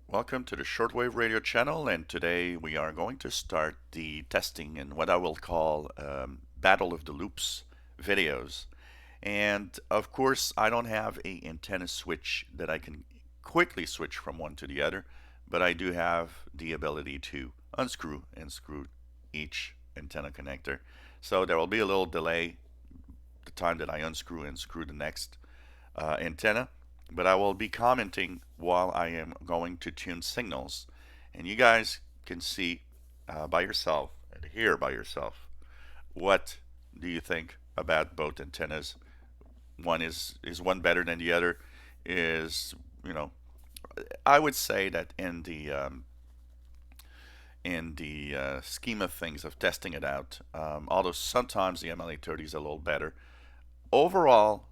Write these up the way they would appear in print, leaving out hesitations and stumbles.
Welcome to the Shortwave Radio channel, and today we are going to start the testing in what I will call Battle of the Loops videos. And of course, I don't have a antenna switch that I can quickly switch from one to the other, but I do have the ability to unscrew and screw each antenna connector. So there will be a little delay the time that I unscrew and screw the next antenna, but I will be commenting while I am going to tune signals, and you guys can see by yourself and hear by yourself what do you think about both antennas. One is one better than the other? Is you know I would say that in the scheme of things of testing it out, although sometimes the MLA 30 is a little better. Overall,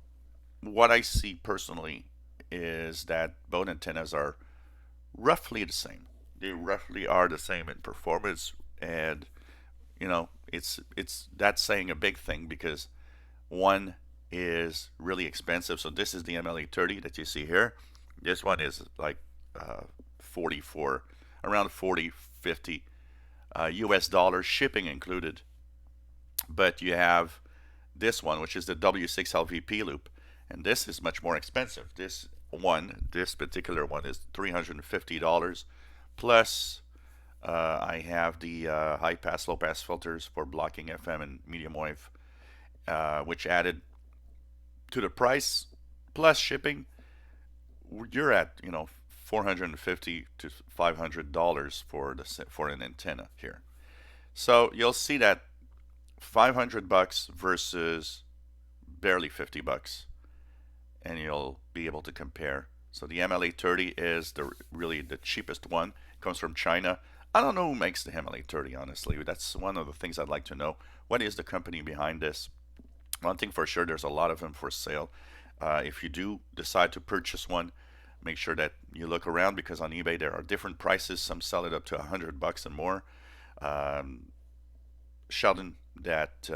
what I see personally is that both antennas are roughly the same. They roughly are the same in performance, and it's that's saying a big thing because one is really expensive. So this is the MLA 30 that you see here. This one is like 44, around 40, 50 US dollars, shipping included. But you have this one, which is the W6LVP loop, and this is much more expensive. This particular one is $350 plus I have the high pass, low pass filters for blocking FM and medium wave, which added to the price plus shipping. You're at 450 to $500 for an antenna here. So you'll see that $500 versus barely $50, and you'll be able to compare. So the MLA 30 is really the cheapest one. It comes from China. I don't know who makes the MLA 30, honestly. That's one of the things I'd like to know. What is the company behind this? One thing for sure, there's a lot of them for sale. If you do decide to purchase one, make sure that you look around because on eBay there are different prices. Some sell it up to $100 and more. Sheldon that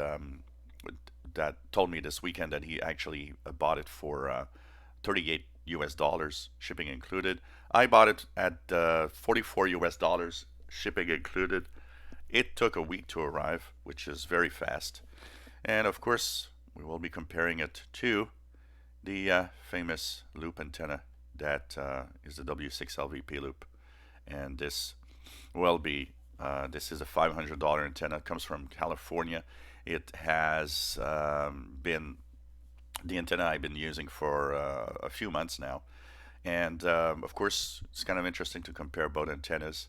told me this weekend that he actually bought it for 38 US dollars, shipping included. I bought it at 44 US dollars, shipping included. It took a week to arrive, which is very fast. And of course, we will be comparing it to the famous loop antenna that is the W6LVP loop. And this will be this is a $500 antenna. It comes from California. It has been the antenna I've been using for a few months now. And of course, it's kind of interesting to compare both antennas.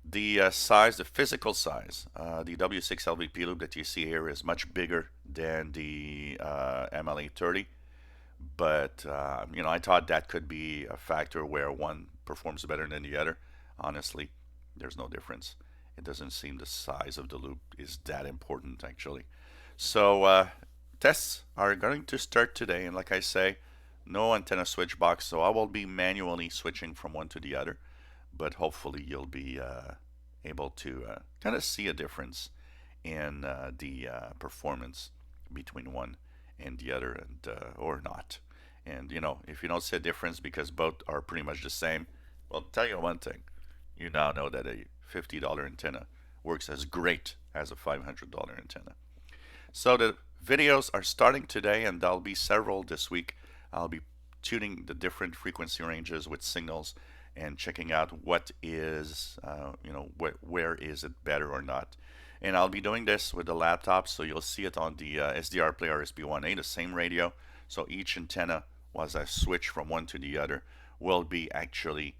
The size, the physical size, the W6LVP loop that you see here is much bigger than the MLA 30. But I thought that could be a factor where one performs better than the other. Honestly, there's no difference. It doesn't seem the size of the loop is that important, actually. So tests are going to start today, and like I say, no antenna switch box, so I will be manually switching from one to the other. But hopefully, you'll be able to kind of see a difference in the performance between one and the other, and or not. And if you don't see a difference because both are pretty much the same, well, I'll tell you one thing: you now know that a $50 antenna works as great as a $500 antenna. So the videos are starting today, and there'll be several this week. I'll be tuning the different frequency ranges with signals and checking out what is, where is it better or not. And I'll be doing this with the laptop, so you'll see it on the SDR player SB1A, the same radio. So each antenna, as I switch from one to the other, will be actually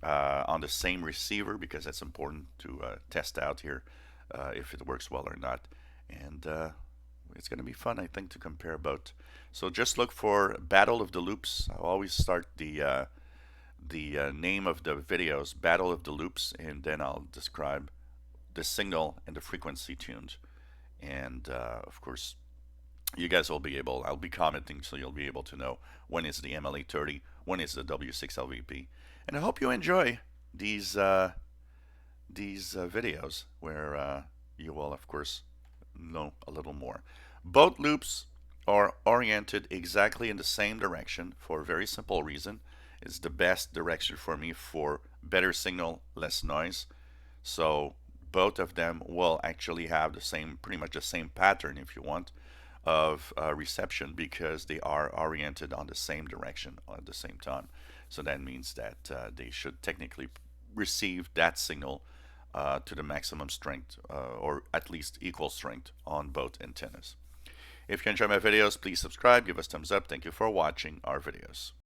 on the same receiver because that's important to test out here if it works well or not. And it's going to be fun, I think, to compare both. So just look for Battle of the Loops. I'll always start the name of the videos, Battle of the Loops, and then I'll describe the signal and the frequency tuned. And of course, you guys will be able, I'll be commenting, so you'll be able to know when is the MLA 30, when is the W6LVP. And I hope you enjoy these videos where you will, of course, know a little more. Both loops are oriented exactly in the same direction for a very simple reason. It's the best direction for me for better signal, less noise. So both of them will actually have the same, pretty much the same pattern, if you want, of reception, because they are oriented on the same direction at the same time. So that means that they should technically receive that signal to the maximum strength, or at least equal strength on both antennas. If you enjoy my videos, please subscribe, give us thumbs up. Thank you for watching our videos.